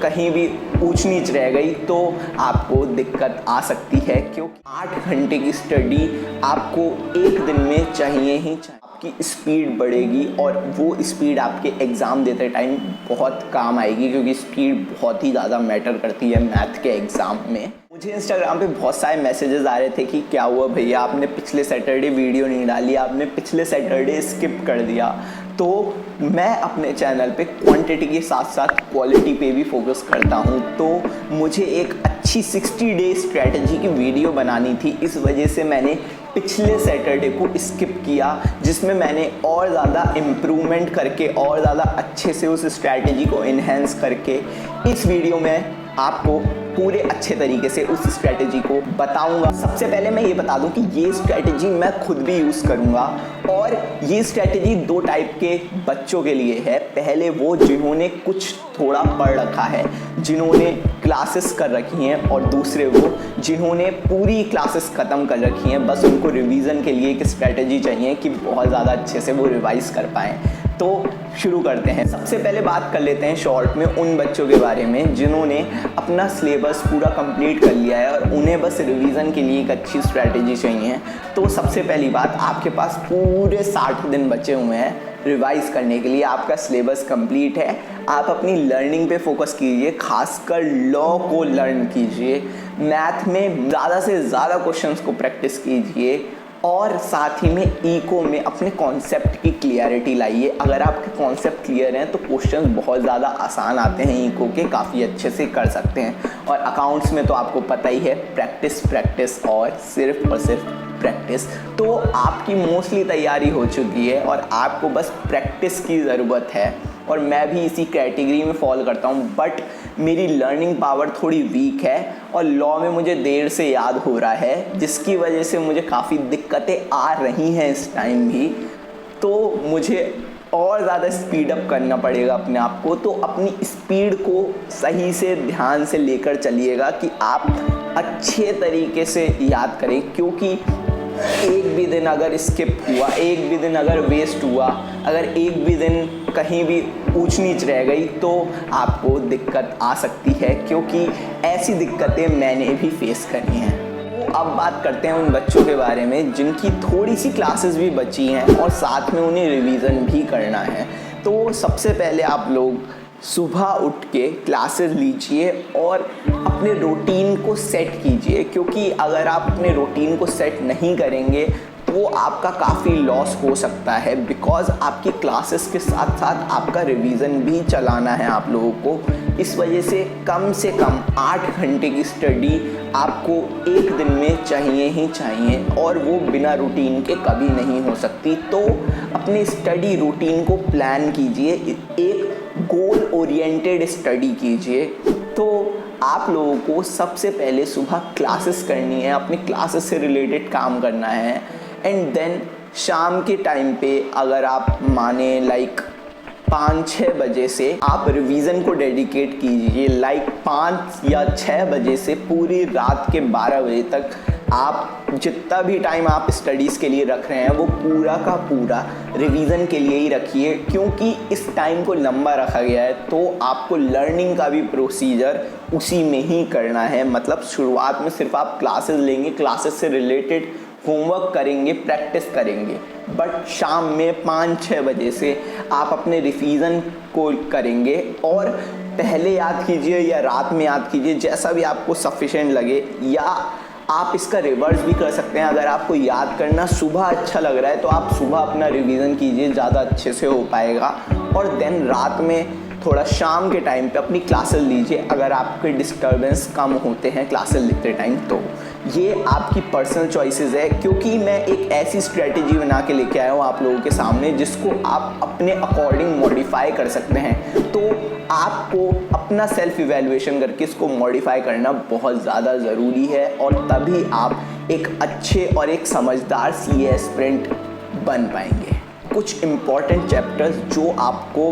कहीं भी ऊंच नीच रह गई तो आपको दिक्कत आ सकती है, क्योंकि 8 घंटे की स्टडी आपको एक दिन में चाहिए ही चाहिए। आपकी स्पीड बढ़ेगी और वो स्पीड आपके एग्ज़ाम देते टाइम बहुत काम आएगी, क्योंकि स्पीड बहुत ही ज़्यादा मैटर करती है मैथ के एग्ज़ाम में। मुझे इंस्टाग्राम पे बहुत सारे मैसेजेस आ रहे थे कि क्या हुआ भैया, आपने पिछले सैटरडे वीडियो नहीं डाली, आपने पिछले सैटरडे स्किप कर दिया। तो मैं अपने चैनल पे क्वांटिटी के साथ साथ क्वालिटी पे भी फोकस करता हूँ। तो मुझे एक अच्छी 60 डे स्ट्रैटेजी की वीडियो बनानी थी, इस वजह से मैंने पिछले सैटरडे को स्किप किया, जिसमें मैंने और ज़्यादा इम्प्रूवमेंट करके और ज़्यादा अच्छे से उस स्ट्रैटेजी को इन्हेंस करके इस वीडियो में आपको पूरे अच्छे तरीके से उस स्ट्रैटेजी को बताऊंगा। सबसे पहले मैं ये बता दूं कि ये स्ट्रैटेजी मैं खुद भी यूज़ करूंगा, और ये स्ट्रैटेजी 2 टाइप के बच्चों के लिए है। पहले वो जिन्होंने कुछ थोड़ा पढ़ रखा है, जिन्होंने क्लासेस कर रखी हैं, और दूसरे वो जिन्होंने पूरी क्लासेस ख़त्म कर रखी हैं, बस उनको रिवीजन के लिए एक स्ट्रैटेजी चाहिए कि बहुत ज़्यादा अच्छे से वो रिवाइज़ कर पाएँ। तो शुरू करते हैं। सबसे पहले बात कर लेते हैं शॉर्ट में उन बच्चों के बारे में जिन्होंने अपना सिलेबस पूरा कंप्लीट कर लिया है और उन्हें बस रिवीजन के लिए एक अच्छी स्ट्रैटेजी चाहिए। तो सबसे पहली बात, आपके पास पूरे 60 दिन बचे हुए हैं रिवाइज करने के लिए। आपका सिलेबस कंप्लीट है, आप अपनी लर्निंग पे फोकस कीजिए, खासकर लॉ को लर्न कीजिए, मैथ में ज़्यादा से ज़्यादा क्वेश्चंस को प्रैक्टिस कीजिए, और साथ ही में इको में अपने कॉन्सेप्ट की क्लियरिटी लाइए। अगर आपके कॉन्सेप्ट क्लियर हैं तो क्वेश्चंस बहुत ज़्यादा आसान आते हैं, इको के काफ़ी अच्छे से कर सकते हैं। और अकाउंट्स में तो आपको पता ही है, प्रैक्टिस प्रैक्टिस और सिर्फ प्रैक्टिस। तो आपकी मोस्टली तैयारी हो चुकी है और आपको बस प्रैक्टिस की ज़रूरत है, और मैं भी इसी कैटेगरी में फॉलो करता हूँ। बट मेरी लर्निंग पावर थोड़ी वीक है और लॉ में मुझे देर से याद हो रहा है, जिसकी वजह से मुझे काफ़ी दिक्कतें आ रही हैं इस टाइम भी। तो मुझे और ज़्यादा स्पीड अप करना पड़ेगा अपने आप को। तो अपनी स्पीड को सही से ध्यान से लेकर चलिएगा कि आप अच्छे तरीके से याद करें, क्योंकि एक भी दिन अगर स्किप हुआ, एक भी दिन अगर वेस्ट हुआ, अगर एक भी दिन कहीं भी ऊंच नीच रह गई तो आपको दिक्कत आ सकती है, क्योंकि ऐसी दिक्कतें मैंने भी फेस करी हैं। तो अब बात करते हैं उन बच्चों के बारे में जिनकी थोड़ी सी क्लासेस भी बची हैं और साथ में उन्हें रिवीजन भी करना है। तो सबसे पहले आप लोग सुबह उठ के क्लासेस लीजिए और अपने रूटीन को सेट कीजिए, क्योंकि अगर आप अपने रूटीन को सेट नहीं करेंगे तो आपका काफ़ी लॉस हो सकता है, बिकॉज़ आपकी क्लासेस के साथ साथ आपका रिवीजन भी चलाना है आप लोगों को। इस वजह से कम 8 घंटे की स्टडी आपको एक दिन में चाहिए ही चाहिए, और वो बिना रूटीन के कभी नहीं हो सकती। तो अपनी स्टडी रूटीन को प्लान कीजिए, एक गोल ओरिएंटेड स्टडी कीजिए। तो आप लोगों को सबसे पहले सुबह क्लासेस करनी है, अपनी क्लासेस से रिलेटेड काम करना है, एंड देन शाम के टाइम पे अगर आप माने लाइक 5-6 बजे से आप रिवीजन को डेडिकेट कीजिए। लाइक 5 या 6 बजे से पूरी रात के 12 बजे तक आप जितना भी टाइम आप स्टडीज़ के लिए रख रहे हैं वो पूरा का पूरा रिवीजन के लिए ही रखिए, क्योंकि इस टाइम को लंबा रखा गया है। तो आपको लर्निंग का भी प्रोसीजर उसी में ही करना है। मतलब शुरुआत में सिर्फ आप क्लासेस लेंगे, क्लासेस से रिलेटेड होमवर्क करेंगे, प्रैक्टिस करेंगे, बट शाम में 5-6 बजे से आप अपने रिवीजन को करेंगे। और पहले याद कीजिए या रात में याद कीजिए, जैसा भी आपको सफिशिएंट लगे, या आप इसका रिवर्स भी कर सकते हैं। अगर आपको याद करना सुबह अच्छा लग रहा है तो आप सुबह अपना रिवीजन कीजिए, ज़्यादा अच्छे से हो पाएगा। और देन रात में थोड़ा शाम के टाइम पे अपनी क्लासेस लीजिए, अगर आपके डिस्टर्बेंस कम होते हैं क्लासेस लिखते टाइम। तो ये आपकी पर्सनल चॉइसेस है, क्योंकि मैं एक ऐसी स्ट्रेटेजी बना के लेके आया हूँ आप लोगों के सामने जिसको आप अपने अकॉर्डिंग मॉडिफाई कर सकते हैं। तो आपको अपना सेल्फ इवैल्यूएशन करके इसको मॉडिफाई करना बहुत ज़्यादा ज़रूरी है, और तभी आप एक अच्छे और एक समझदार CA एस्पिरेंट बन पाएंगे। कुछ इम्पॉर्टेंट चैप्टर्स जो आपको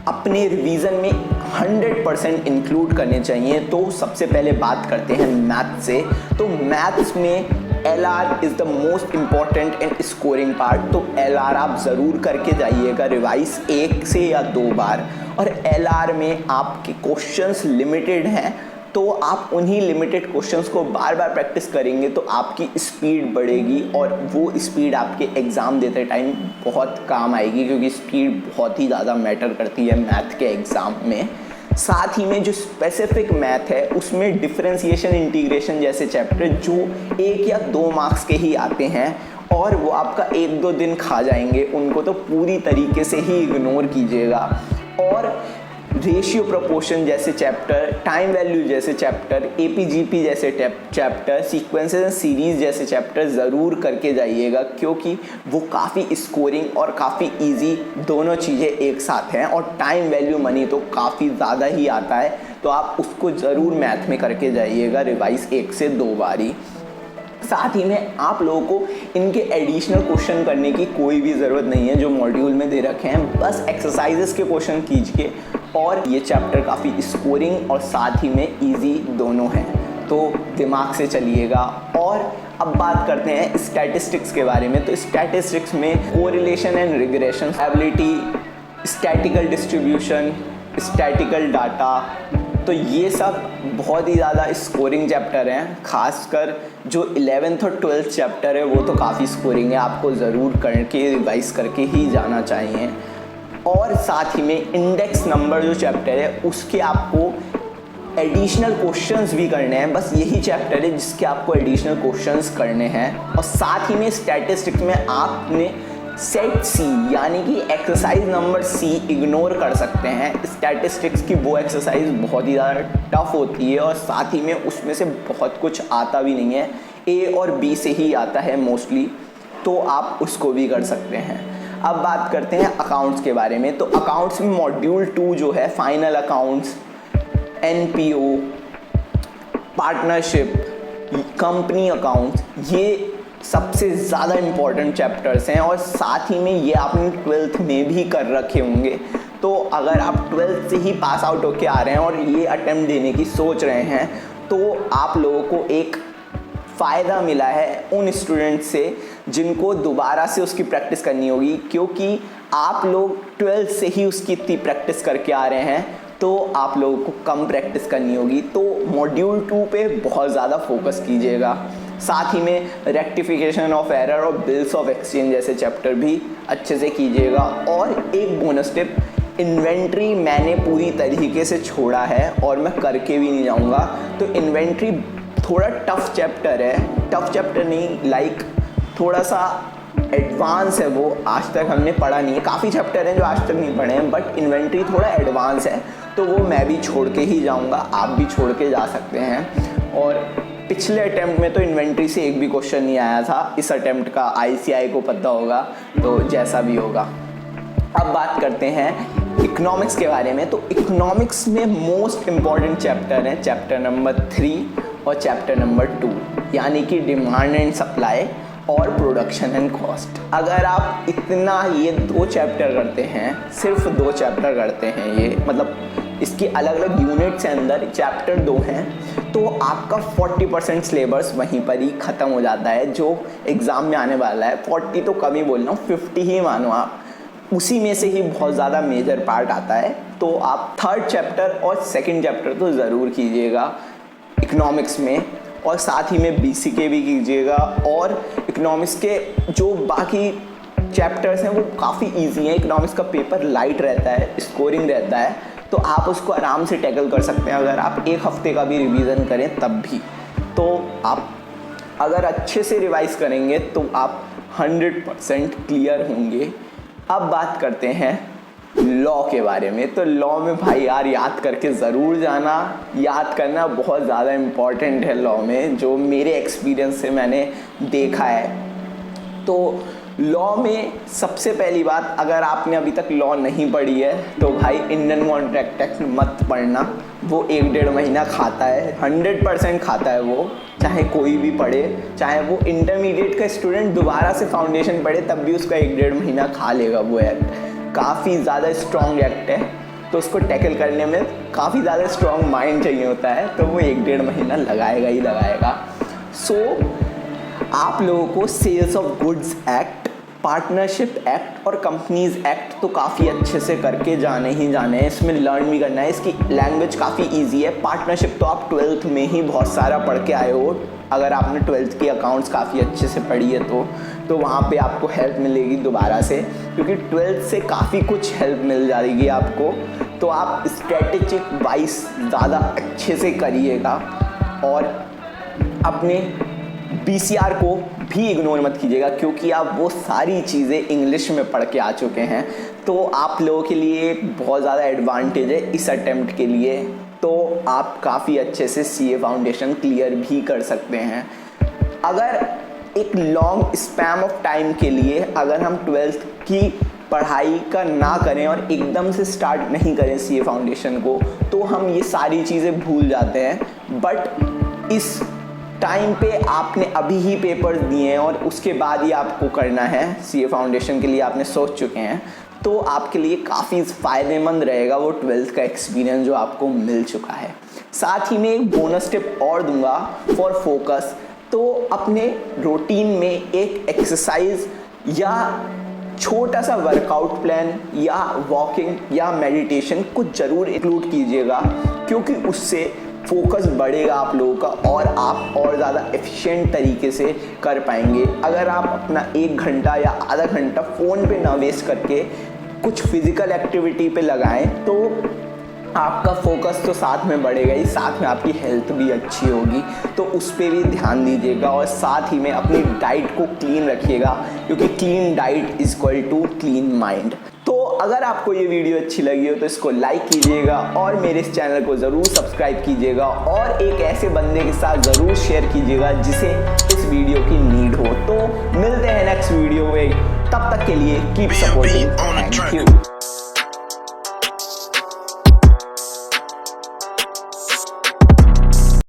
अपने रिवीजन में 100% इंक्लूड करने चाहिए। तो सबसे पहले बात करते हैं मैथ से। तो मैथ्स में LR is the most important and scoring part. तो LR आप ज़रूर करके जाइएगा रिवाइज 1 से या 2 बार। और LR में आपके क्वेश्चंस लिमिटेड हैं, तो आप उन्हीं लिमिटेड क्वेश्चंस को बार बार प्रैक्टिस करेंगे तो आपकी स्पीड बढ़ेगी और वो स्पीड आपके एग्ज़ाम देते टाइम बहुत काम आएगी, क्योंकि स्पीड बहुत ही ज़्यादा मैटर करती है मैथ के एग्ज़ाम में। साथ ही में जो स्पेसिफिक मैथ है उसमें डिफरेंशिएशन इंटीग्रेशन जैसे चैप्टर जो 1 या 2 मार्क्स के ही आते हैं और वो आपका 1-2 दिन खा जाएंगे, उनको तो पूरी तरीके से ही इग्नोर कीजिएगा। और रेशियो प्रोपोर्शन जैसे चैप्टर, टाइम वैल्यू जैसे चैप्टर, APGP जैसे चैप्टर, सीक्वेंसेस एंड सीरीज जैसे चैप्टर ज़रूर करके जाइएगा, क्योंकि वो काफ़ी स्कोरिंग और काफ़ी इजी दोनों चीज़ें एक साथ हैं। और टाइम वैल्यू मनी तो काफ़ी ज़्यादा ही आता है, तो आप उसको ज़रूर मैथ में करके जाइएगा रिवाइज 1 से 2 बारी। साथ ही में आप लोगों को इनके एडिशनल क्वेश्चन करने की कोई भी ज़रूरत नहीं है जो मॉड्यूल में दे रखे हैं, बस एक्सरसाइजेस के क्वेश्चन कीजिए और ये चैप्टर काफ़ी स्कोरिंग और साथ ही में इजी दोनों हैं, तो दिमाग से चलिएगा। और अब बात करते हैं स्टैटिस्टिक्स के बारे में। तो स्टैटिस्टिक्स में correlation and regression, ability, statistical distribution, statistical data, तो ये सब बहुत ही ज़्यादा स्कोरिंग चैप्टर हैं। खासकर जो 11th और 12th चैप्टर है वो तो काफ़ी स्कोरिंग है, आपको ज़रूर करके रिवाइज करके ही जाना चाहिए। और साथ ही में इंडेक्स नंबर जो चैप्टर है उसके आपको एडिशनल क्वेश्चंस भी करने हैं, बस यही चैप्टर है जिसके आपको एडिशनल क्वेश्चंस करने हैं। और साथ ही में स्टैटिस्टिक्स में आपने सेट C यानी कि एक्सरसाइज नंबर C इग्नोर कर सकते हैं। स्टैटिस्टिक्स की वो एक्सरसाइज बहुत ही ज़्यादा टफ होती है और साथ ही में उसमें से बहुत कुछ आता भी नहीं है, A और B से ही आता है मोस्टली, तो आप उसको भी कर सकते हैं। अब बात करते हैं अकाउंट्स के बारे में। तो अकाउंट्स में मॉड्यूल 2 जो है final accounts, NPO, partnership, company accounts, ये सबसे ज़्यादा इम्पॉर्टेंट चैप्टर्स हैं और साथ ही में ये आपने 12th में भी कर रखे होंगे। तो अगर आप 12th से ही पास आउट होके आ रहे हैं और ये अटेम्प्ट देने की सोच रहे हैं तो आप लोगों को एक फ़ायदा मिला है उन स्टूडेंट्स से जिनको दोबारा से उसकी प्रैक्टिस करनी होगी, क्योंकि आप लोग 12th से ही उसकी इतनी प्रैक्टिस करके आ रहे हैं तो आप लोगों को कम प्रैक्टिस करनी होगी। तो मॉड्यूल 2 पे बहुत ज़्यादा फोकस कीजिएगा। साथ ही में रेक्टिफिकेशन ऑफ एरर और बिल्स ऑफ एक्सचेंज जैसे चैप्टर भी अच्छे से कीजिएगा। और एक बोनस टिप, इन्वेंट्री मैंने पूरी तरीके से छोड़ा है और मैं करके भी नहीं जाऊँगा। तो इन्वेंट्री थोड़ा टफ चैप्टर है, टफ चैप्टर नहीं, लाइक थोड़ा सा एडवांस है, वो आज तक हमने पढ़ा नहीं है। काफ़ी चैप्टर हैं जो आज तक नहीं पढ़े हैं, बट इन्वेंट्री थोड़ा एडवांस है, तो वो मैं भी छोड़ के ही जाऊंगा, आप भी छोड़ के जा सकते हैं। और पिछले अटेम्प्ट में तो इन्वेंट्री से एक भी क्वेश्चन नहीं आया था, इस अटेम्प्ट का ICI को पता होगा, तो जैसा भी होगा। अब बात करते हैं इकोनॉमिक्स के बारे में। तो इकोनॉमिक्स में मोस्ट इम्पॉर्टेंट चैप्टर हैं चैप्टर नंबर 3 और चैप्टर नंबर 2, यानी कि डिमांड एंड सप्लाई और प्रोडक्शन एंड कॉस्ट। अगर आप इतना ये 2 चैप्टर करते हैं, सिर्फ 2 चैप्टर करते हैं, ये मतलब इसकी अलग अलग यूनिट्स के अंदर चैप्टर 2 हैं, तो आपका 40% सिलेबस वहीं पर ही ख़त्म हो जाता है जो एग्ज़ाम में आने वाला है। 40 तो कम ही बोल रहा हूँ, 50 ही मानो आप, उसी में से ही बहुत ज़्यादा मेजर पार्ट आता है। तो आप 3rd चैप्टर और 2nd चैप्टर तो ज़रूर कीजिएगा इकोनॉमिक्स में, और साथ ही में BCK भी कीजिएगा। और इकोनॉमिक्स के जो बाकी चैप्टर्स हैं वो काफ़ी इजी हैं। इकोनॉमिक्स का पेपर लाइट रहता है, स्कोरिंग रहता है, तो आप उसको आराम से टैकल कर सकते हैं अगर आप 1 हफ्ते का भी रिवीजन करें तब भी। तो आप अगर अच्छे से रिवाइज करेंगे तो आप 100% क्लियर होंगे। अब बात करते हैं लॉ के बारे में। तो लॉ में भाई यार याद करके ज़रूर जाना, याद करना बहुत ज़्यादा इम्पॉर्टेंट है लॉ में, जो मेरे एक्सपीरियंस से मैंने देखा है। तो लॉ में सबसे पहली बात, अगर आपने अभी तक लॉ नहीं पढ़ी है तो भाई इंडियन कॉन्ट्रैक्ट एक्ट मत पढ़ना, वो 1-1.5 महीना खाता है, 100% खाता है वो, चाहे कोई भी पढ़े, चाहे वो इंटरमीडिएट का स्टूडेंट दोबारा से फाउंडेशन पढ़े तब भी उसका 1-1.5 महीना खा लेगा वो एक्ट। काफ़ी ज़्यादा स्ट्रॉन्ग एक्ट है, तो उसको टैकल करने में काफ़ी ज़्यादा स्ट्रॉन्ग माइंड चाहिए होता है, तो वो 1-1.5 महीना लगाएगा ही लगाएगा। सो आप लोगों को sales of goods act partnership act और कंपनीज एक्ट तो काफ़ी अच्छे से करके जाने हैं, इसमें लर्न भी करना है। इसकी लैंग्वेज काफ़ी इजी है। पार्टनरशिप तो आप 12th में ही बहुत सारा पढ़ के आए हो, अगर आपने 12th की अकाउंट्स काफ़ी अच्छे से पढ़ी है तो वहाँ पे आपको हेल्प मिलेगी दोबारा से, क्योंकि 12th से काफ़ी कुछ हेल्प मिल जाएगी आपको। तो आप स्ट्रेटेजिक वाइज ज़्यादा अच्छे से करिएगा और अपने BCR को भी इग्नोर मत कीजिएगा, क्योंकि आप वो सारी चीज़ें इंग्लिश में पढ़ के आ चुके हैं। तो आप लोगों के लिए बहुत ज़्यादा एडवांटेज है इस अटेम्प्ट के लिए। तो आप काफ़ी अच्छे से CA फाउंडेशन क्लियर भी कर सकते हैं। अगर एक लॉन्ग स्पैम ऑफ टाइम के लिए अगर हम 12th की पढ़ाई का ना करें और एकदम से स्टार्ट नहीं करें CA फाउंडेशन को, तो हम ये सारी चीज़ें भूल जाते हैं। बट इस टाइम पे आपने अभी ही पेपर्स दिए हैं और उसके बाद ही आपको करना है CA फाउंडेशन के लिए, आपने सोच चुके हैं, तो आपके लिए काफ़ी फ़ायदेमंद रहेगा वो 12th का एक्सपीरियंस जो आपको मिल चुका है। साथ ही में एक बोनस टिप और दूंगा फॉर फोकस। तो अपने रूटीन में एक एक्सरसाइज या छोटा सा वर्कआउट प्लान या वॉकिंग या मेडिटेशन कुछ ज़रूर इंक्लूड कीजिएगा, क्योंकि उससे फोकस बढ़ेगा आप लोगों का और आप और ज़्यादा एफिशिएंट तरीके से कर पाएंगे। अगर आप अपना 1 घंटा या आधा घंटा फ़ोन पे ना वेस्ट करके कुछ फिज़िकल एक्टिविटी पे लगाएं, तो आपका फोकस तो साथ में बढ़ेगा ही, साथ में आपकी हेल्थ भी अच्छी होगी। तो उस पर भी ध्यान दीजिएगा और साथ ही में अपनी डाइट को क्लीन रखिएगा, क्योंकि clean diet is equal to clean mind. तो अगर आपको ये वीडियो अच्छी लगी हो तो इसको लाइक कीजिएगा और मेरे इस चैनल को ज़रूर सब्सक्राइब कीजिएगा और एक ऐसे बंदे के साथ ज़रूर शेयर कीजिएगा जिसे इस वीडियो की नीड हो। तो मिलते हैं नेक्स्ट वीडियो में, तब तक के लिए कीप सपोर्टिंग। Thank you.